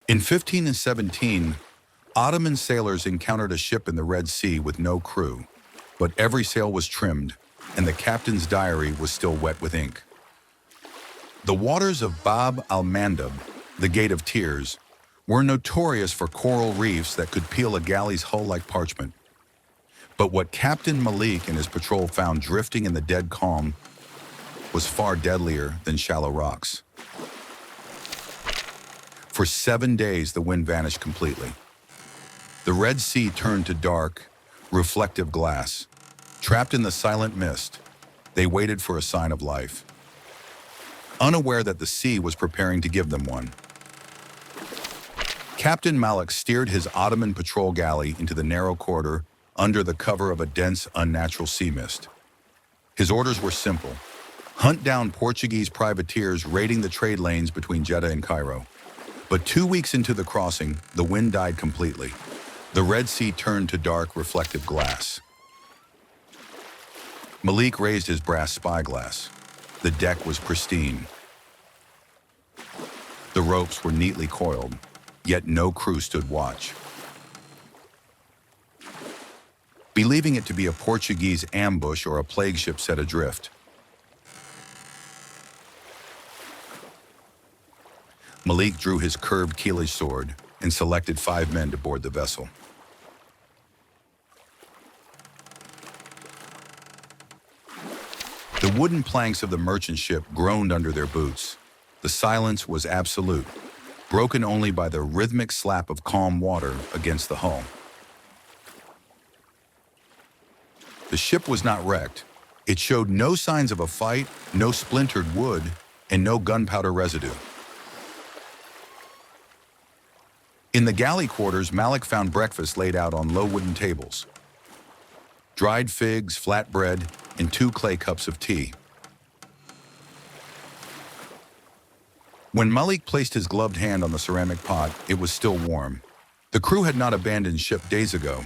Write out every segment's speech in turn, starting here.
In 1517, Ottoman sailors encountered a ship in the Red Sea with no crew, but every sail was trimmed, and the captain's diary was still wet with ink. The waters of Bab-el-Mandeb, the Gate of Tears, were notorious for coral reefs that could peel a galley's hull like parchment. But what Captain Malik and his patrol found drifting in the dead calm was far deadlier than shallow rocks. For 7 days, the wind vanished completely. The Red Sea turned to dark, reflective glass. Trapped in the silent mist, they waited for a sign of life, unaware that the sea was preparing to give them one. Captain Malik steered his Ottoman patrol galley into the narrow corridor under the cover of a dense, unnatural sea mist. His orders were simple: hunt down Portuguese privateers raiding the trade lanes between Jeddah and Cairo. But 2 weeks into the crossing, the wind died completely. The Red Sea turned to dark, reflective glass. Malik raised his brass spyglass. The deck was pristine. The ropes were neatly coiled, yet no crew stood watch. Believing it to be a Portuguese ambush or a plague ship set adrift, Malik drew his curved keyless sword and selected 5 men to board the vessel. The wooden planks of the merchant ship groaned under their boots. The silence was absolute, broken only by the rhythmic slap of calm water against the hull. The ship was not wrecked. It showed no signs of a fight, no splintered wood, and no gunpowder residue. In the galley quarters, Malik found breakfast laid out on low wooden tables: dried figs, flat bread, and 2 clay cups of tea. When Malik placed his gloved hand on the ceramic pot, it was still warm. The crew had not abandoned ship days ago.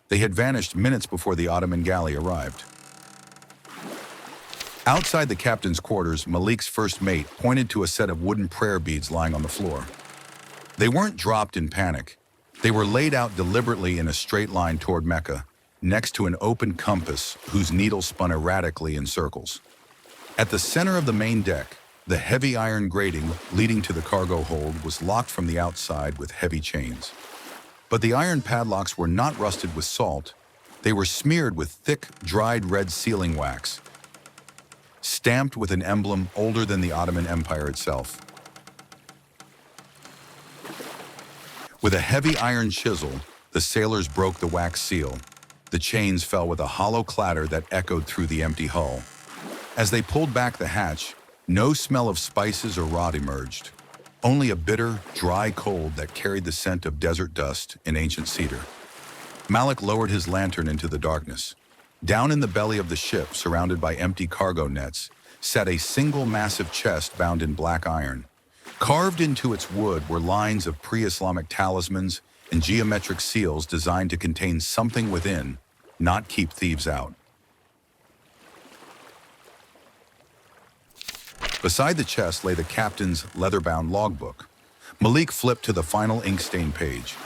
They had vanished minutes before the Ottoman galley arrived. Outside the captain's quarters, Malik's first mate pointed to a set of wooden prayer beads lying on the floor. They weren't dropped in panic. They were laid out deliberately in a straight line toward Mecca, next to an open compass whose needle spun erratically in circles. At the center of the main deck, the heavy iron grating leading to the cargo hold was locked from the outside with heavy chains. But the iron padlocks were not rusted with salt. They were smeared with thick, dried red sealing wax, stamped with an emblem older than the Ottoman Empire itself. With a heavy iron chisel, the sailors broke the wax seal. The chains fell with a hollow clatter that echoed through the empty hull. As they pulled back the hatch, no smell of spices or rot emerged, only a bitter, dry cold that carried the scent of desert dust and ancient cedar. Malik lowered his lantern into the darkness. Down in the belly of the ship, surrounded by empty cargo nets, sat a single massive chest bound in black iron. Carved into its wood were lines of pre-Islamic talismans and geometric seals designed to contain something within, not keep thieves out. Beside the chest lay the captain's leather-bound logbook. Malik flipped to the final ink-stained page.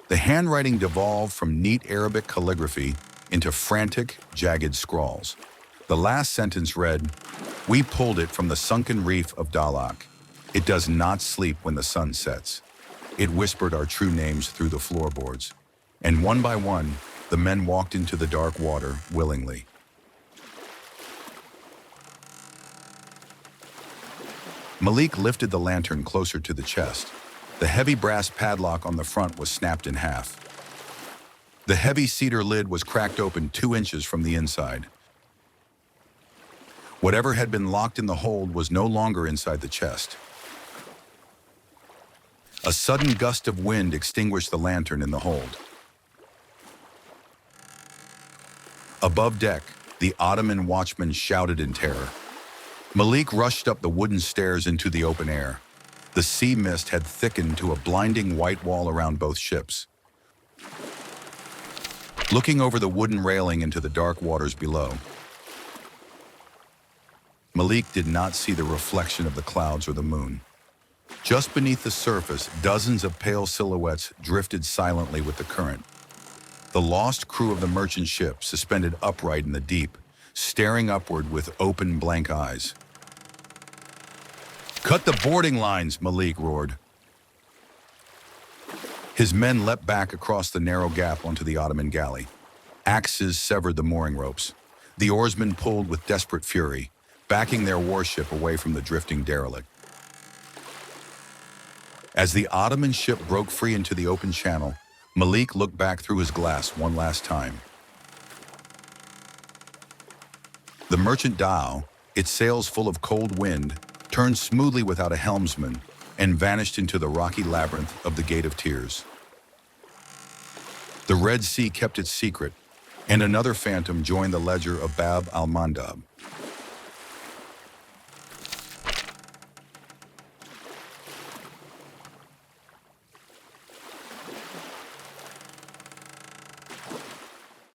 The handwriting devolved from neat Arabic calligraphy into frantic, jagged scrawls. The last sentence read, "We pulled it from the sunken reef of Dalak. It does not sleep when the sun sets." It whispered our true names through the floorboards. And one by one, the men walked into the dark water willingly. Malik lifted the lantern closer to the chest. The heavy brass padlock on the front was snapped in half. The heavy cedar lid was cracked open 2 inches from the inside. Whatever had been locked in the hold was no longer inside the chest. A sudden gust of wind extinguished the lantern in the hold. Above deck, the Ottoman watchman shouted in terror. Malik rushed up the wooden stairs into the open air. The sea mist had thickened to a blinding white wall around both ships. Looking over the wooden railing into the dark waters below, Malik did not see the reflection of the clouds or the moon. Just beneath the surface, dozens of pale silhouettes drifted silently with the current. The lost crew of the merchant ship suspended upright in the deep, staring upward with open, blank eyes. "Cut the boarding lines," Malik roared. His men leapt back across the narrow gap onto the Ottoman galley. Axes severed the mooring ropes. The oarsmen pulled with desperate fury, backing their warship away from the drifting derelict. As the Ottoman ship broke free into the open channel, Malik looked back through his glass one last time. The merchant dhow, its sails full of cold wind, turned smoothly without a helmsman and vanished into the rocky labyrinth of the Gate of Tears. The Red Sea kept its secret, and another phantom joined the ledger of Bab-el-Mandeb.